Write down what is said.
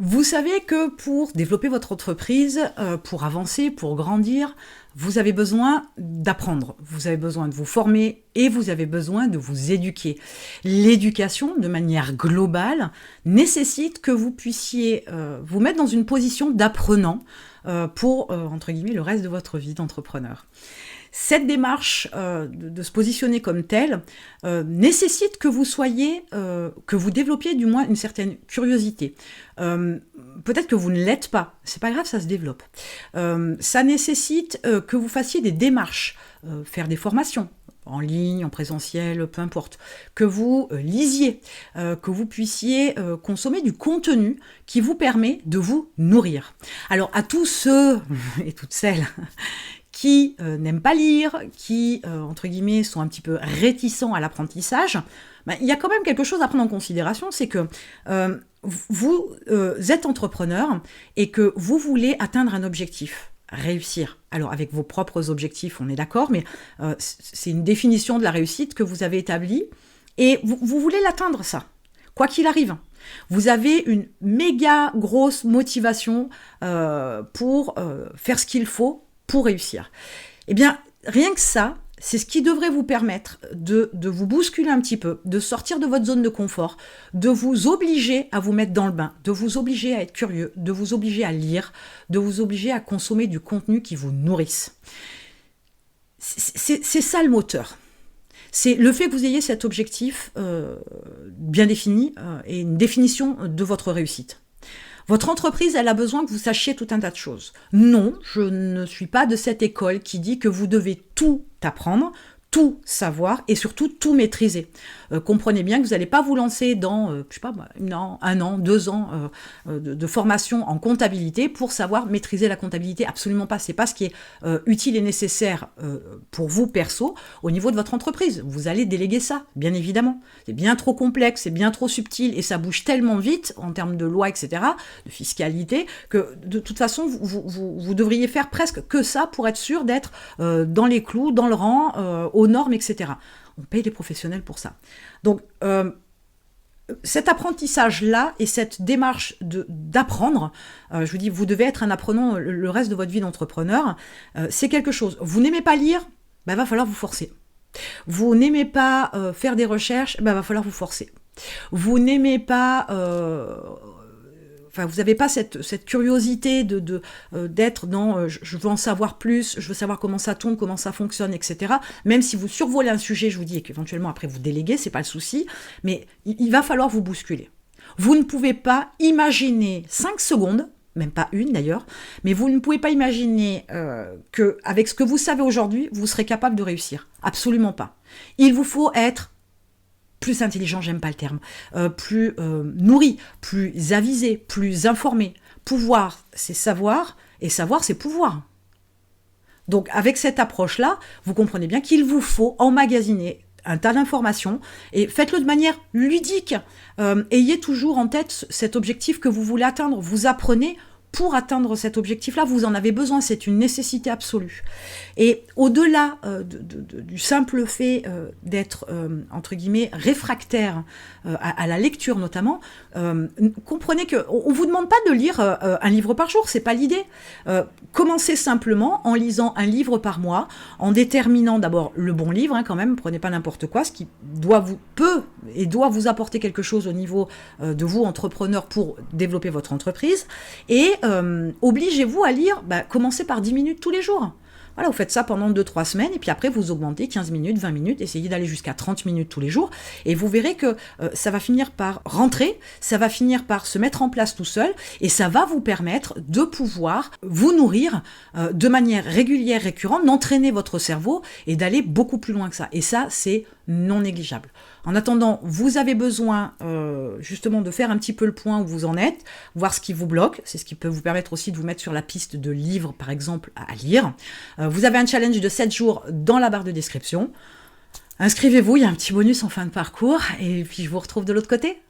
Vous savez que pour développer votre entreprise, pour avancer, pour grandir, vous avez besoin d'apprendre, vous avez besoin de vous former et vous avez besoin de vous éduquer. L'éducation, de manière globale, nécessite que vous puissiez vous mettre dans une position d'apprenant pour, entre guillemets, le reste de votre vie d'entrepreneur. Cette démarche de se positionner comme telle nécessite que vous soyez, que vous développiez du moins une certaine curiosité. Peut-être que vous ne l'êtes pas, c'est pas grave, ça se développe. Ça nécessite que vous fassiez des démarches, faire des formations, en ligne, en présentiel, peu importe, que vous lisiez, que vous puissiez consommer du contenu qui vous permet de vous nourrir. Alors à tous ceux et toutes celles qui n'aiment pas lire, qui, entre guillemets, sont un petit peu réticents à l'apprentissage, il y a quand même quelque chose à prendre en considération, c'est que vous êtes entrepreneur et que vous voulez atteindre un objectif, réussir. Alors, avec vos propres objectifs, on est d'accord, mais c'est une définition de la réussite que vous avez établie, et vous voulez l'atteindre, ça, quoi qu'il arrive. Vous avez une méga grosse motivation pour faire ce qu'il faut pour réussir. Eh bien, rien que ça, c'est ce qui devrait vous permettre de vous bousculer un petit peu, de sortir de votre zone de confort, de vous obliger à vous mettre dans le bain, de vous obliger à être curieux, de vous obliger à lire, de vous obliger à consommer du contenu qui vous nourrisse. C'est ça le moteur. C'est le fait que vous ayez cet objectif bien défini et une définition de votre réussite. Votre entreprise, elle a besoin que vous sachiez tout un tas de choses. Non, je ne suis pas de cette école qui dit que vous devez tout apprendre, tout savoir et surtout tout maîtriser. Comprenez bien que vous n'allez pas vous lancer dans, je sais pas, un an, 2 ans de formation en comptabilité pour savoir maîtriser la comptabilité. Absolument pas. C'est pas ce qui est utile et nécessaire pour vous perso au niveau de votre entreprise. Vous allez déléguer ça, bien évidemment. C'est bien trop complexe, c'est bien trop subtil et ça bouge tellement vite en termes de loi, etc., de fiscalité, que de toute façon, vous devriez faire presque que ça pour être sûr d'être dans les clous, dans le rang, aux normes, etc. On paye les professionnels pour ça. Donc, cet apprentissage-là et cette démarche d'apprendre, je vous dis, vous devez être un apprenant le reste de votre vie d'entrepreneur, c'est quelque chose. Vous n'aimez pas lire, va falloir vous forcer. Vous n'aimez pas faire des recherches, va falloir vous forcer. Vous n'aimez pas... vous n'avez pas cette curiosité d'être dans je veux en savoir plus, je veux savoir comment ça tourne, comment ça fonctionne, etc. Même si vous survolez un sujet, je vous dis, et qu'éventuellement après vous déléguez, c'est pas le souci, mais il va falloir vous bousculer. Vous ne pouvez pas imaginer 5 secondes, même pas une d'ailleurs, mais vous ne pouvez pas imaginer qu'avec ce que vous savez aujourd'hui, vous serez capable de réussir. Absolument pas. Il vous faut être plus intelligent, j'aime pas le terme, plus nourri, plus avisé, plus informé. Pouvoir, c'est savoir, et savoir, c'est pouvoir. Donc, avec cette approche-là, vous comprenez bien qu'il vous faut emmagasiner un tas d'informations, et faites-le de manière ludique. Ayez toujours en tête cet objectif que vous voulez atteindre. Vous apprenez pour atteindre cet objectif-là, vous en avez besoin, c'est une nécessité absolue. Et au-delà du simple fait d'être, entre guillemets, réfractaire à la lecture notamment, comprenez qu'on ne vous demande pas de lire un livre par jour, c'est pas l'idée. Commencez simplement en lisant un livre par mois, en déterminant d'abord le bon livre, quand même, prenez pas n'importe quoi, ce qui peut vous apporter quelque chose au niveau de vous, entrepreneur, pour développer votre entreprise, et obligez-vous à lire, commencez par 10 minutes tous les jours. Voilà, vous faites ça pendant 2-3 semaines, et puis après vous augmentez 15 minutes, 20 minutes, essayez d'aller jusqu'à 30 minutes tous les jours, et vous verrez que ça va finir par rentrer, ça va finir par se mettre en place tout seul, et ça va vous permettre de pouvoir vous nourrir de manière régulière, récurrente, d'entraîner votre cerveau, et d'aller beaucoup plus loin que ça. Et ça, c'est non négligeable. En attendant, vous avez besoin justement de faire un petit peu le point où vous en êtes, voir ce qui vous bloque, c'est ce qui peut vous permettre aussi de vous mettre sur la piste de livres, par exemple, à lire. Vous avez un challenge de 7 jours dans la barre de description. Inscrivez-vous, il y a un petit bonus en fin de parcours, et puis je vous retrouve de l'autre côté.